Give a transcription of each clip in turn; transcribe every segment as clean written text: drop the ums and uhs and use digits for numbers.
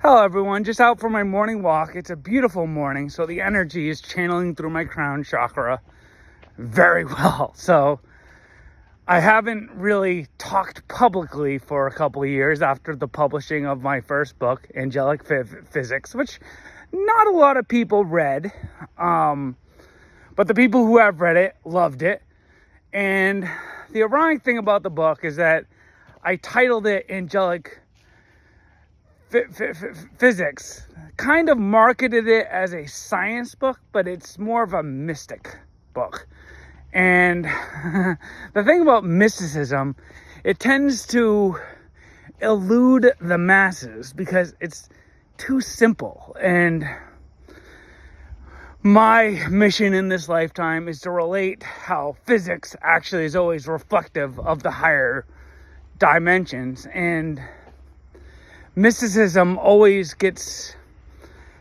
Hello everyone, just out for my morning walk. It's a beautiful morning, so the energy is channeling through my crown chakra very well. So I haven't really talked publicly for a couple of years after the publishing of my first book, Angelic Physics, which not a lot of people read, but the people who have read it loved it. And the ironic thing about the book is that I titled it Angelic Physics, kind of marketed it as a science book, but it's more of a mystic book. And the thing about mysticism, it tends to elude the masses because it's too simple. And my mission in this lifetime is to relate how physics actually is always reflective of the higher dimensions, and mysticism always gets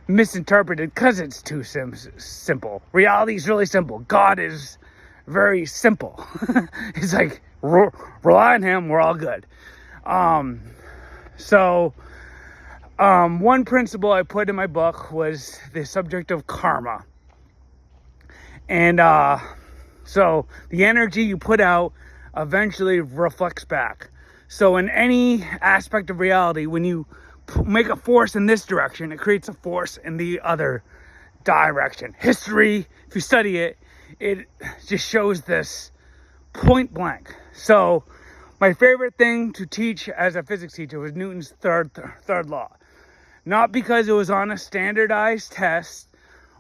misinterpreted because it's too simple. Reality is really simple. God is very simple. It's like, rely on him, we're all good. One principle I put in my book was the subject of karma. And so the energy you put out eventually reflects back. So in any aspect of reality, when you make a force in this direction, it creates a force in the other direction. History, if you study it, it just shows this point blank. So my favorite thing to teach as a physics teacher was Newton's third law. Not because it was on a standardized test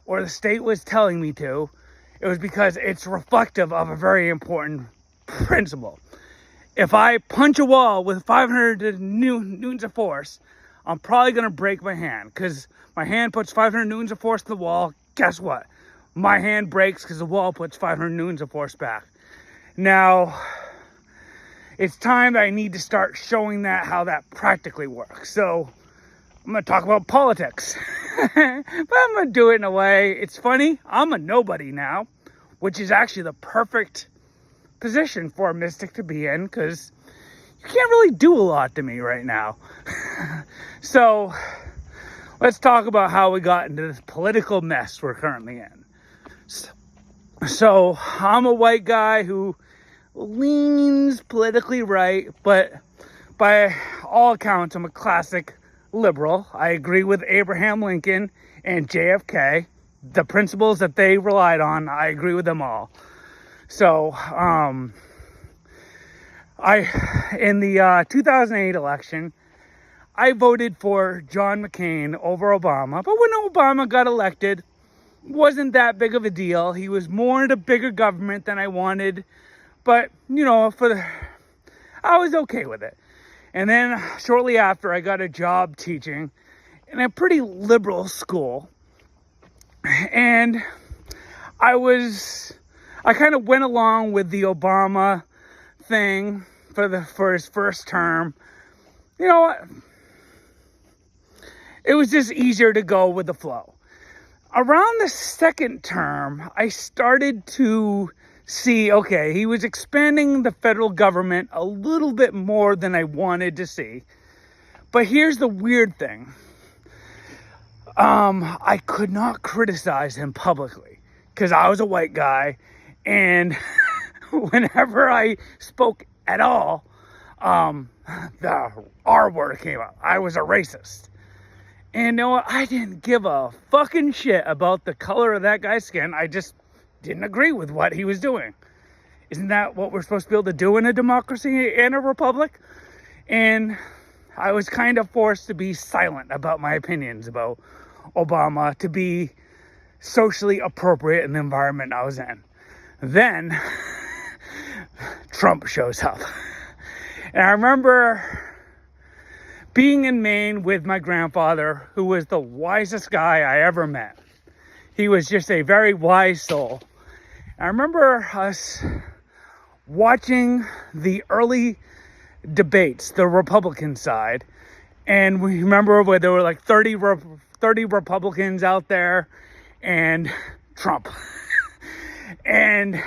or the state was telling me to. It was because it's reflective of a very important principle. If I punch a wall with 500 newtons of force, I'm probably going to break my hand, because my hand puts 500 newtons of force to the wall. Guess what? My hand breaks because the wall puts 500 newtons of force back. Now, it's time that I need to start showing that how that practically works. So I'm going to talk about politics, but I'm going to do it in a way. It's funny. I'm a nobody now, which is actually the perfect position for a mystic to be in, because you can't really do a lot to me right now. So let's talk about how we got into this political mess we're currently in. So I'm a white guy who leans politically right, but by all accounts, I'm a classic liberal. I agree with Abraham Lincoln and JFK. The principles that they relied on, I agree with them all. So, in the 2008 election, I voted for John McCain over Obama. But when Obama got elected, wasn't that big of a deal. He was more into bigger government than I wanted. But, I was okay with it. And then shortly after, I got a job teaching in a pretty liberal school. And I kind of went along with the Obama thing for his first term. You know what? It was just easier to go with the flow. Around the second term, I started to see, okay, he was expanding the federal government a little bit more than I wanted to see. But here's the weird thing. I could not criticize him publicly because I was a white guy. And whenever I spoke at all, the R word came up. I was a racist. And you know what? I didn't give a fucking shit about the color of that guy's skin. I just didn't agree with what he was doing. Isn't that what we're supposed to be able to do in a democracy and a republic? And I was kind of forced to be silent about my opinions about Obama, to be socially appropriate in the environment I was in. Then Trump shows up. And I remember being in Maine with my grandfather, who was the wisest guy I ever met. He was just a very wise soul. I remember us watching the early debates, the Republican side. And we remember where there were like 30 Republicans out there and Trump. And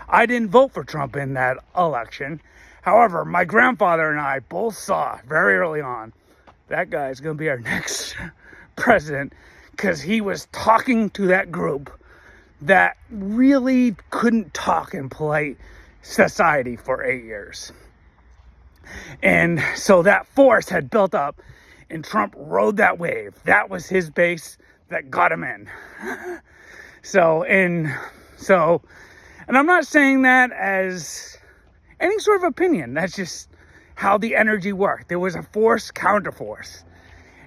I didn't vote for Trump in that election. However, my grandfather and I both saw very early on that guy is going to be our next president, because he was talking to that group that really couldn't talk in polite society for 8 years. And so that force had built up, and Trump rode that wave. That was his base that got him in. And I'm not saying that as any sort of opinion. That's just how the energy worked. There was a force, counterforce.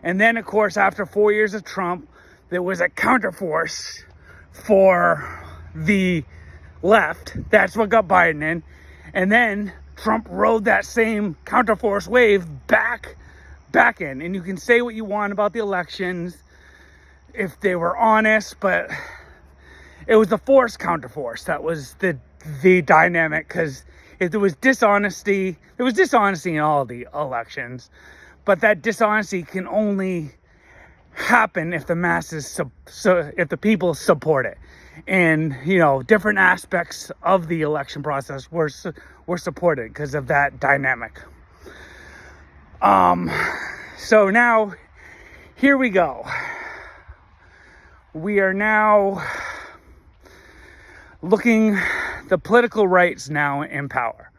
And then, of course, after 4 years of Trump, there was a counterforce for the left. That's what got Biden in. And then Trump rode that same counterforce wave back in. And you can say what you want about the elections, if they were honest, but it was the force counterforce that was the dynamic. Because if there was dishonesty, there was dishonesty in all the elections, but that dishonesty can only happen if the masses, if the people support it. And, you know, different aspects of the election process were supported because of that dynamic. So now, here we go. We are now looking, the political right's now in power.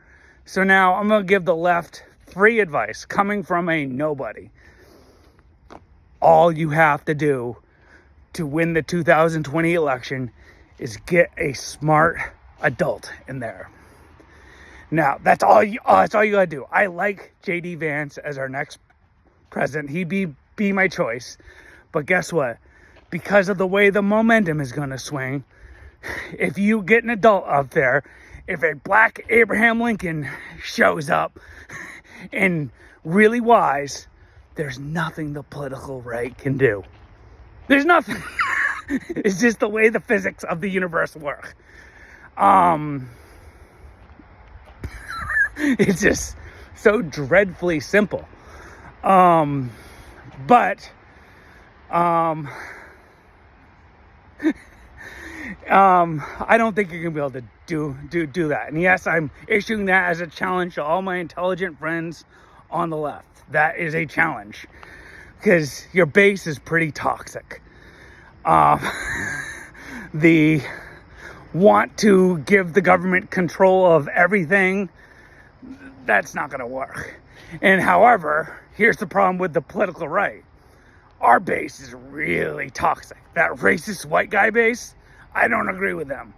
So now I'm going to give the left free advice coming from a nobody. All you have to do to win the 2020 election is get a smart adult in there. Now, that's all you gotta do. I like J.D. Vance as our next president. He'd be my choice. But guess what? Because of the way the momentum is gonna swing, if you get an adult up there, if a black Abraham Lincoln shows up and really wise, there's nothing the political right can do. There's nothing. It's just the way the physics of the universe work. It's just so dreadfully simple. But I don't think you're gonna be able to do that. And yes, I'm issuing that as a challenge to all my intelligent friends on the left. That is a challenge, because your base is pretty toxic. The want to give the government control of everything, that's not going to work. And however, here's the problem with the political right. Our base is really toxic. That racist white guy base, I don't agree with them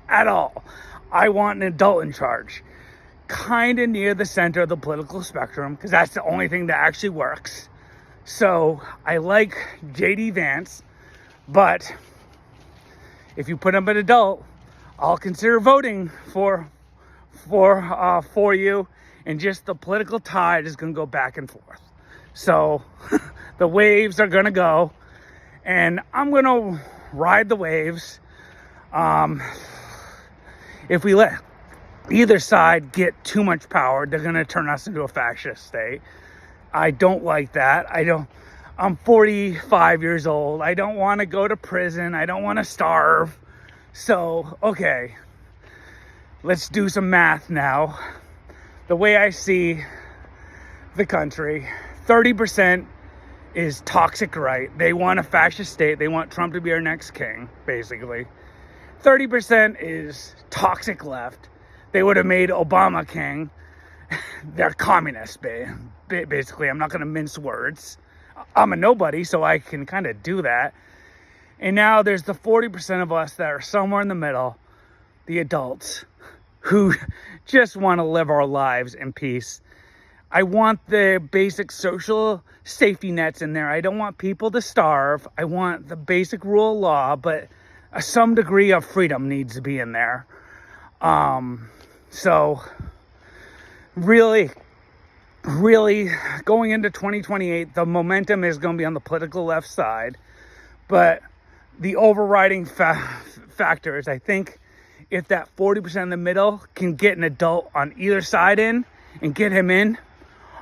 at all. I want an adult in charge, kind of near the center of the political spectrum, because that's the only thing that actually works. So I like J.D. Vance, but if you put him an adult, I'll consider voting for you. And just the political tide is going to go back and forth. So the waves are going to go, and I'm going to ride the waves. If we let either side get too much power, they're going to turn us into a fascist state. I don't like that. I'm 45 years old. I don't want to go to prison. I don't want to starve. So, okay, let's do some math now. The way I see the country, 30% is toxic right. They want a fascist state. They want Trump to be our next king, basically. 30% is toxic left. They would have made Obama king. They're communists, basically. I'm not going to mince words. I'm a nobody, so I can kind of do that. And now there's the 40% of us that are somewhere in the middle, the adults, who just want to live our lives in peace. I want the basic social safety nets in there. I don't want people to starve. I want the basic rule of law, but some degree of freedom needs to be in there. So really going into 2028, the momentum is going to be on the political left side, but the overriding factor is, I think, if that 40% in the middle can get an adult on either side in and get him in,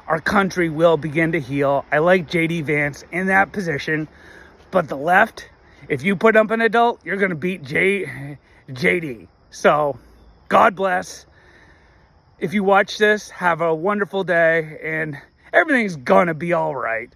our country will begin to heal. I like J.D. Vance in that position, but the left, if you put up an adult, you're going to beat J.D. So, God bless. If you watch this, have a wonderful day. And everything's gonna be all right.